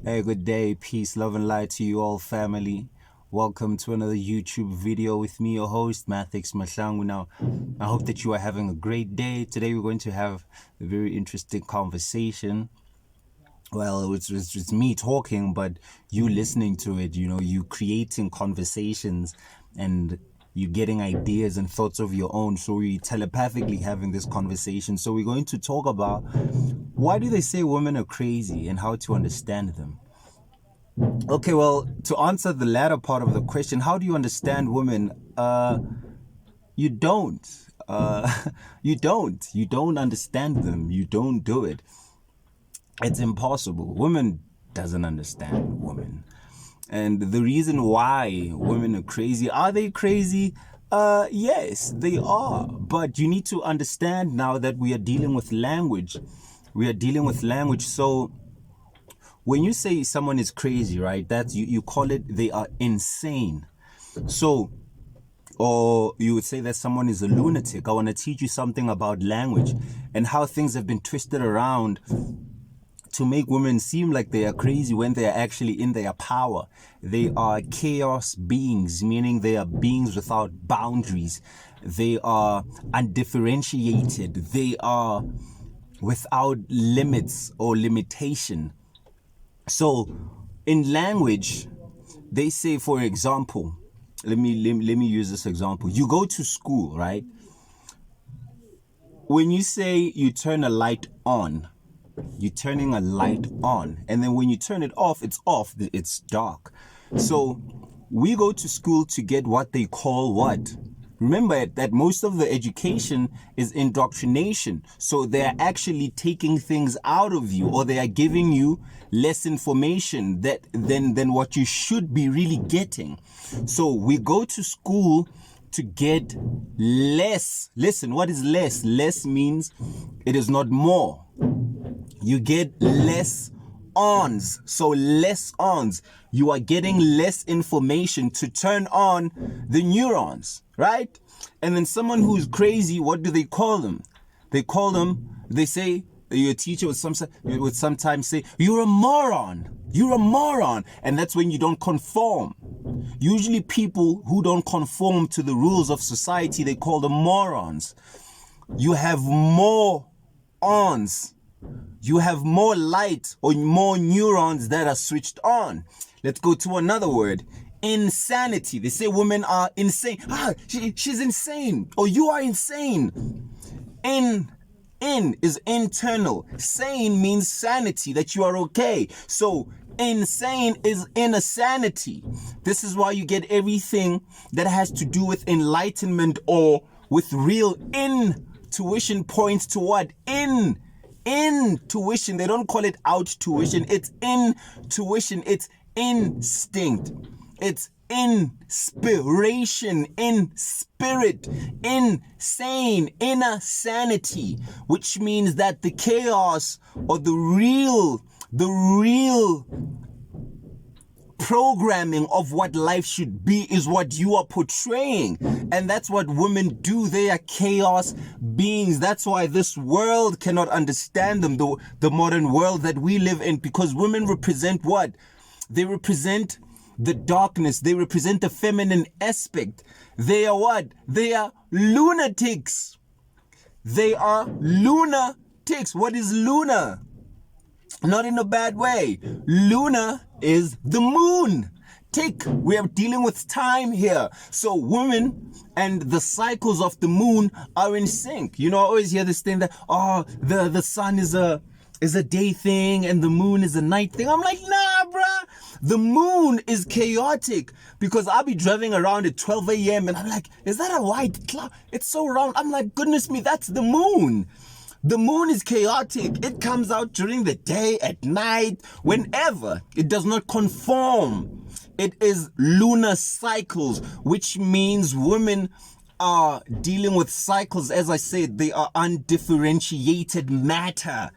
Hey, good day, peace, love, and light to you all, family. Welcome to another YouTube video with me, your host, Mathix Mahlangu. Now, I hope that you are having a great day. Today, we're going to have a very interesting conversation. Well, it's me talking, but you listening to it, you creating conversations and you getting ideas and thoughts of your own. So we telepathically having this conversation. So we're going to talk about why do they say women are crazy and how to understand them. Okay, well, to answer the latter part of the question, how do you understand women? You don't. You don't. You don't understand them. You don't do it. It's impossible. Women doesn't understand women. And the reason why women are crazy, are they crazy? Yes, they are. But you need to understand now that we are dealing with language. We are dealing with language. So when you say someone is crazy, right, that's you call it they are insane. So, or you would say that someone is a lunatic. I want to teach you something about language and how things have been twisted around to make women seem like they are crazy when they are actually in their power. They are chaos beings, meaning they are beings without boundaries. They are undifferentiated. They are without limits or limitation. So in language, they say, for example, let me use this example. You go to school, right? When you say you turn a light on, you're turning a light on, and then when you turn it off, it's dark. So we go to school to get what they call what? Remember that most of the education is indoctrination. So they're actually taking things out of you, or they are giving you less information than what you should be really getting. So we go to school to get less. Listen, what is less? Less means it is not more. You get less ons. So less ons. You are getting less information to turn on the neurons, right? And then someone who's crazy, what do they call them? They say, your teacher would sometimes say, you're a moron. You're a moron. And that's when you don't conform. Usually people who don't conform to the rules of society, they call them morons. You have more ons. You have more light or more neurons that are switched on. Let's go to another word. Insanity. They say women are insane. She's insane. Or you are insane. In is internal. Sane means sanity, that you are okay. So insane is inner sanity. This is why you get everything that has to do with enlightenment or with real intuition points to what? Intuition. They don't call it out tuition. It's intuition. It's instinct. It's inspiration, in spirit, insane, inner sanity, which means that the chaos or the real programming of what life should be is what you are portraying. And that's what women do. They are chaos beings. That's why this world cannot understand them, the modern world that we live in, because women represent what? They represent the darkness. They represent the feminine aspect. They are what? They are lunatics. They are lunatics. What is lunar? Not in a bad way. Lunar is the moon. We are dealing with time here. So women and the cycles of the moon are in sync. I always hear this thing that, the sun is a day thing and the moon is a night thing. I'm like, nah, bruh. The moon is chaotic, because I'll be driving around at 12 a.m. and I'm like, is that a white cloud? It's so round. I'm like, goodness me, that's the moon. The moon is chaotic. It comes out during the day, at night, whenever. It does not conform. It is lunar cycles, which means women are dealing with cycles. As I said, they are undifferentiated matter.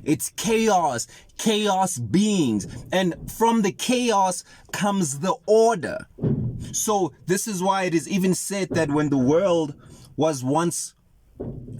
It's chaos beings. And from the chaos comes the order. So this is why it is even said that when the world was once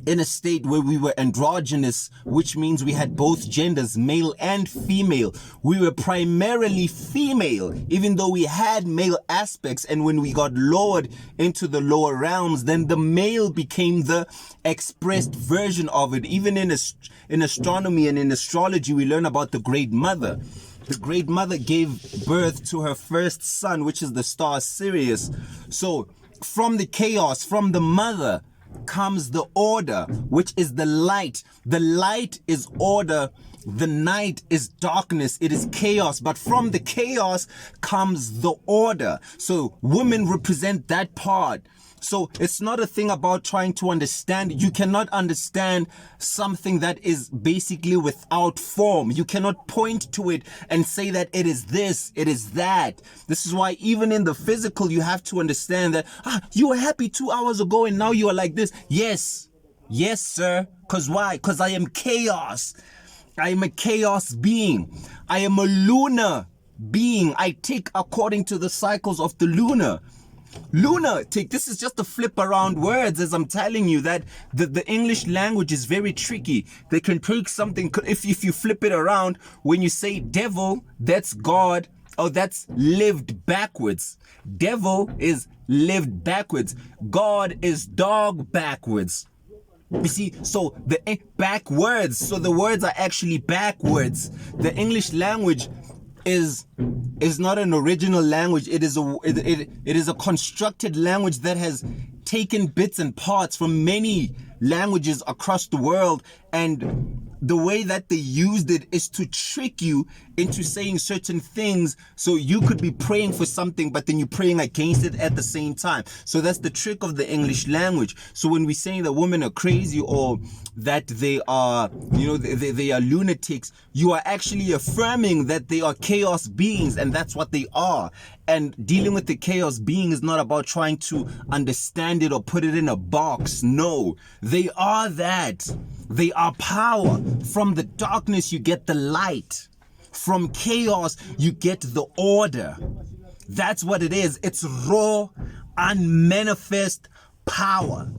in a state where we were androgynous, which means we had both genders, male and female. We were primarily female, even though we had male aspects. And when we got lowered into the lower realms, then the male became the expressed version of it. Even in astronomy and in astrology, we learn about the Great Mother. The Great Mother gave birth to her first son, which is the star Sirius. So from the chaos, from the mother, comes the order, which is the light. The light is order. The night is darkness. It is chaos. But from the chaos comes the order. So women represent that part. So it's not a thing about trying to understand. You cannot understand something that is basically without form. You cannot point to it and say that it is this, it is that. This is why even in the physical, you have to understand that, you were happy 2 hours ago and now you are like this. Yes. Yes, sir. Because why? Because I am chaos. I am a chaos being. I am a lunar being. I tick according to the cycles of the lunar. Lunatic. This is just a flip around words, as I'm telling you that the English language is very tricky. They can take something, if you flip it around, when you say devil, that's God. Oh, that's lived backwards. Devil is lived backwards. God is dog backwards. You see, so the backwards. So the words are actually backwards. The English language is not an original language. It is a constructed language that has taken bits and parts from many languages across the world, and the way that they used it is to trick you into saying certain things, so you could be praying for something but then you're praying against it at the same time. So that's the trick of the English language. So when we're saying that women are crazy or that they are, they are lunatics, you are actually affirming that they are chaos beings, and that's what they are. And dealing with the chaos being is not about trying to understand it or put it in a box. No, they are that. They are power. From the darkness, you get the light. From chaos, you get the order. That's what it is. It's raw, unmanifest power.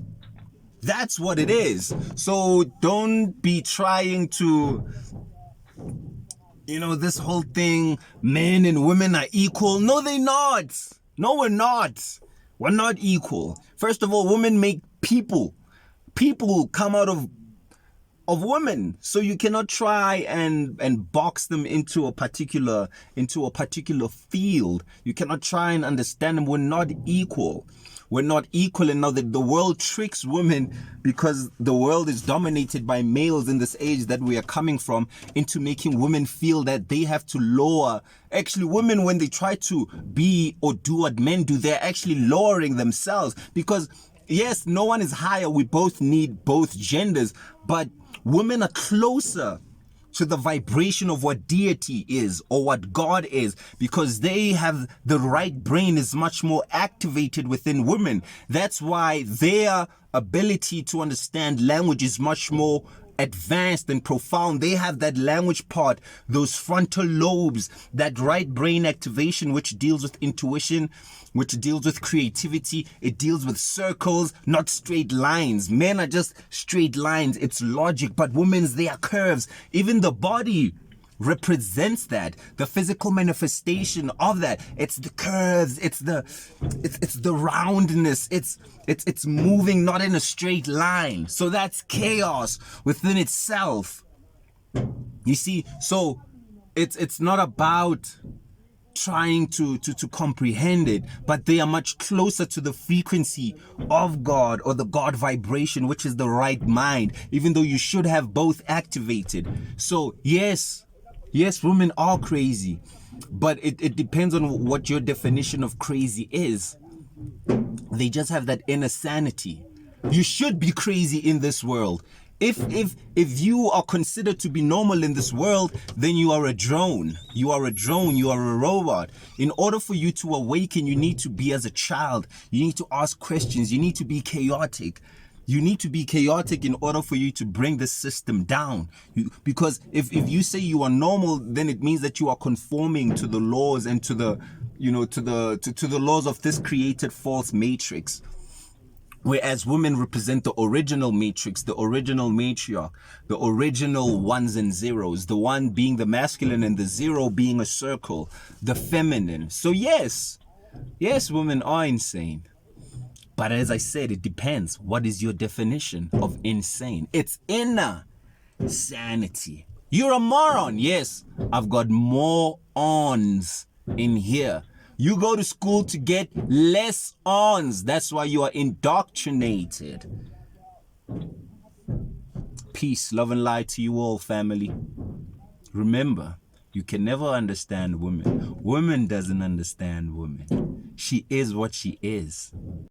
That's what it is. So don't be trying to, this whole thing, men and women are equal. No, they're not. No, we're not. We're not equal. First of all, women make people. People come out of women. So you cannot try and box them into a particular field. You cannot try and understand them. We're not equal. We're not equal. And now that the world tricks women, because the world is dominated by males in this age that we are coming from, into making women feel that they have to lower. Actually, women, when they try to be or do what men do, they're actually lowering themselves, because yes, no one is higher. We both need both genders, but women are closer to the vibration of what deity is or what God is, because they have the right brain is much more activated within women. That's why their ability to understand language is much more advanced and profound. They have that language part, those frontal lobes, that right brain activation, which deals with intuition, which deals with creativity. It deals with circles, not straight lines. Men are just straight lines. It's logic. But women's, they are curves. Even the body represents that, the physical manifestation of that. It's the curves, it's the roundness, it's moving not in a straight line. So that's chaos within itself. You see, so it's not about trying to comprehend it, but they are much closer to the frequency of God, or the God vibration, which is the right mind, even though you should have both activated. So yes, women are crazy, but it depends on what your definition of crazy is. They just have that inner sanity. You should be crazy in this world. If you are considered to be normal in this world, then you are a drone. You are a drone. You are a robot. In order for you to awaken, you need to be as a child. You need to ask questions. You need to be chaotic. You need to be chaotic in order for you to bring the system down. Because if you say you are normal, then it means that you are conforming to the laws and to the laws of this created false matrix. Whereas women represent the original matrix, the original matriarch, the original ones and zeros, the one being the masculine and the zero being a circle, the feminine. So yes, women are insane. But as I said, it depends. What is your definition of insane? It's inner sanity. You're a moron. Yes, I've got more ons in here. You go to school to get less ons. That's why you are indoctrinated. Peace, love, and light to you all, family. Remember, you can never understand women. Woman doesn't understand women. She is what she is.